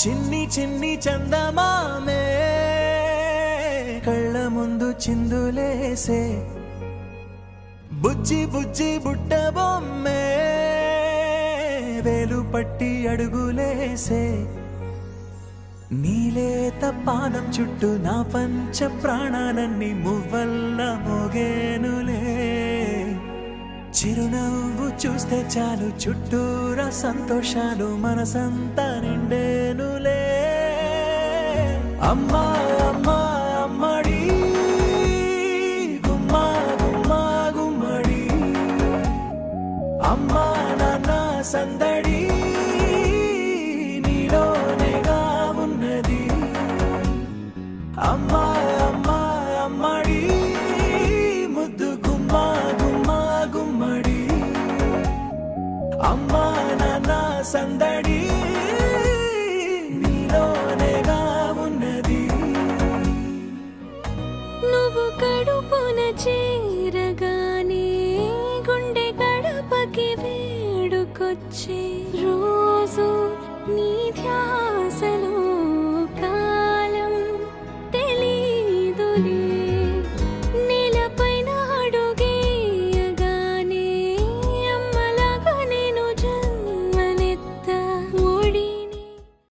చిన్ని చిన్ని చందమామే కళ్ళ ముందు చిందులేసే బుజ్జి బుజ్జి బుట్ట బొమ్మే వేలు పట్టి అడుగులేసే నీలేత పానం చుట్టూ నా పంచ ప్రాణాలన్నీ మువ్వల్ల మోగేనులే చిరునవ్వు చూస్తే చాలు చుట్టూరా సంతోషాలు మనసంతా నిండేనులే అమ్మా అమ్మా అమ్మడి గుమ్మా గుమ్మా గుమ్మడి అమ్మా నాన్న సందడి నీలోనేగా ఉన్నది అమ్మా అమ్మా అమ్మడి ముద్దు గుమ్మా గుమ్మా గుమ్మడి అమ్మా నాన్న సందడి నీలోనేగా ఉన్నది నువ్వు కడుపున చేరగానే గుండె గడపకి వేడుకొచ్చే రోజు నీ ధ్యానం